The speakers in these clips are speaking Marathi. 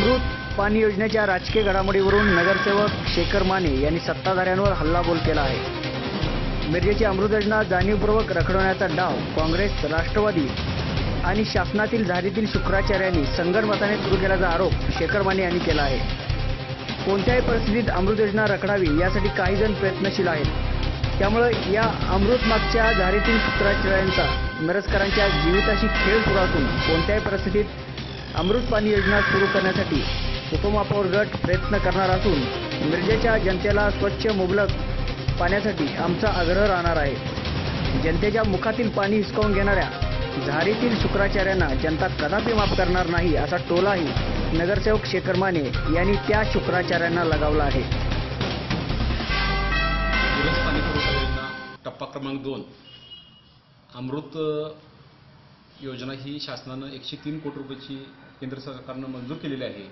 अमृत पाणी योजनेच्या राजकीय घडामोडीवरून नगरसेवक शेखर माने यांनी सत्ताधाऱ्यांवर हल्लाबोल केला आहे। मिरजेची अमृत योजना जाणीवपूर्वक रखडवण्याचा डाव काँग्रेस, राष्ट्रवादी आणि शासनातील झारीतील शुक्राचार्यांनी संगनमताने सुरू केल्याचा आरोप शेखर माने यांनी केला आहे। कोणत्याही परिस्थितीत अमृत योजना रखडावी यासाठी काही जण प्रयत्नशील आहेत। त्यामुळे या अमृत मागच्या झारीतील शुक्राचार्यांचा मिरजकरांच्या जीविताशी खेळ सुरू असून कोणत्याही परिस्थितीत अमृत पाणी योजना सुरू करण्यासाठी उपमहापौर गट प्रयत्न करणार असून मिरजेच्या जनतेला स्वच्छ मुबलक पाण्यासाठी आमचा आग्रह राहणार आहे। जनतेच्या मुखातील पाणी हिसकावून घेणाऱ्या झारीतील शुक्राचार्यांना जनता कदापि माफ करणार नाही असा टोलाही नगरसेवक शेखर माने यांनी त्या शुक्राचार्यांना लगावला आहे। मिरज पाणी पुरवठा योजना टप्पा क्रमांक 2 अमृत योजना ही शासनानं 103 कोटी रुपयाची केंद्र सरकारनं मंजूर केलेली आहे।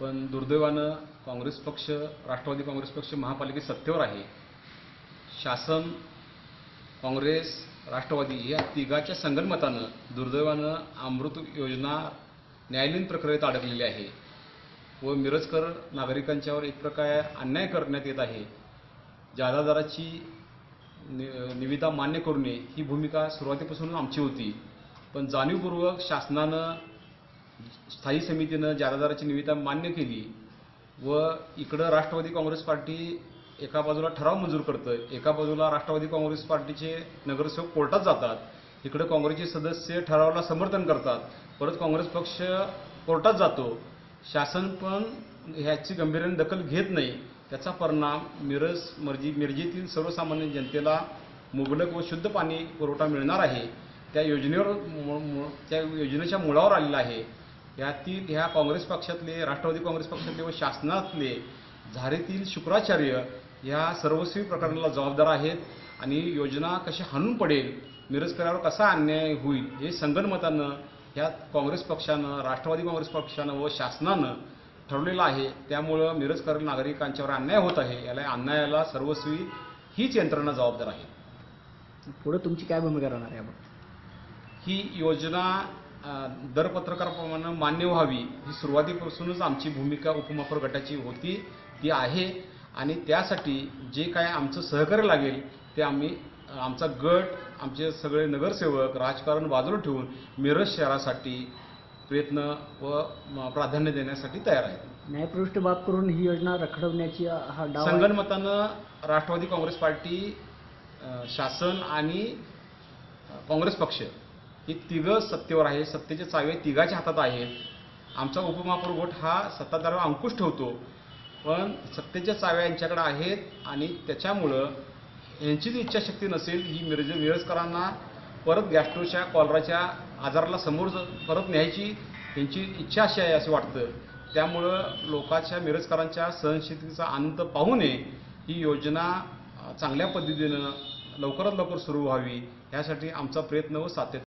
पण दुर्दैवानं काँग्रेस पक्ष, राष्ट्रवादी काँग्रेस पक्ष महापालिकेत सत्तेवर आहे। शासन, काँग्रेस, राष्ट्रवादी या तिघाच्या संगनमतानं दुर्दैवानं अमृत योजना न्यायालयीन प्रक्रियेत अडकलेली आहे व मिरजकर नागरिकांच्यावर एक प्रकारे अन्याय करण्यात येत आहे। जादादाराची निविदा मान्य करू नये ही भूमिका सुरुवातीपासून आमची होती, पण जाणीवपूर्वक शासनानं, स्थायी समितीनं जादादाराची निविदा मान्य केली व इकडं राष्ट्रवादी काँग्रेस पार्टी एका बाजूला ठराव मंजूर करतं, एका बाजूला राष्ट्रवादी काँग्रेस पार्टीचे नगरसेवक कोर्टात जातात, इकडे काँग्रेसचे सदस्य ठरावाला समर्थन करतात, परत काँग्रेस पक्ष कोर्टात जातो। शासन पण ह्याची गांभीर्याने दखल घेत नाही। त्याचा परिणाम मिरजेतील सर्वसामान्य जनतेला मुबलक व शुद्ध पाणी पुरवठा मिळणार आहे त्या योजनेच्या मुळावर आलेला आहे। ह्या काँग्रेस पक्षातले, राष्ट्रवादी काँग्रेस पक्षातले व शासनातले झारीतील शुक्राचार्य ह्या सर्वस्वी प्रकरणाला जबाबदार आहेत आणि योजना कशी हाणून पडेल, मिरजकरांवर कसा अन्याय होईल हे संगनमतानं ह्या काँग्रेस पक्षानं, राष्ट्रवादी काँग्रेस पक्षानं व शासनानं ठरवलेलं आहे। त्यामुळं मिरजकर नागरिकांच्यावर अन्याय होत आहे। याला अन्यायाला सर्वस्वी हीच यंत्रणा जबाबदार आहे। पुढे तुमची काय भूमिका राहणार आहे? ही योजना दरपत्रकाप्रमाणे मान्य व्हावी ही सुरुवातीपासूनच आमची भूमिका उपमहापौर गटाची होती, ती आहे आणि त्यासाठी जे काय आमचं सहकार्य लागेल ते आम्ही, आमचा गट, आमचे सगळे नगरसेवक राजकारण बाजूला ठेवून मिरज शहरासाठी प्रयत्न व प्राधान्य देण्यासाठी तयार आहेत। न्यायप्रविष्ट बाब करून ही योजना रखडवण्याची हा डाव संगनमतानं राष्ट्रवादी काँग्रेस पार्टी, शासन आणि काँग्रेस पक्ष हे तिघं सत्तेवर आहे। सत्तेचे चावे तिघाच्या हातात आहेत। आमचा उपमहापौर गट हा सत्ताधाऱ्यावर अंकुश ठेवतो, पण सत्तेच्या चाव्या यांच्याकडे आहेत आणि त्याच्यामुळं यांचीच इच्छाशक्ती नसेल ही मिरजकरांना परत गॅस्ट्रोच्या, कॉलराच्या आजाराला समोर परत न्यायची यांची इच्छा अशी आहे असं वाटतं। त्यामुळं लोकांच्या, मिरजकरांच्या सहनशक्तीचा अंत पाहू नये ही योजना चांगल्या पद्धतीनं लवकरात लवकर सुरू व्हावी यासाठी आमचा प्रयत्न व सातत्य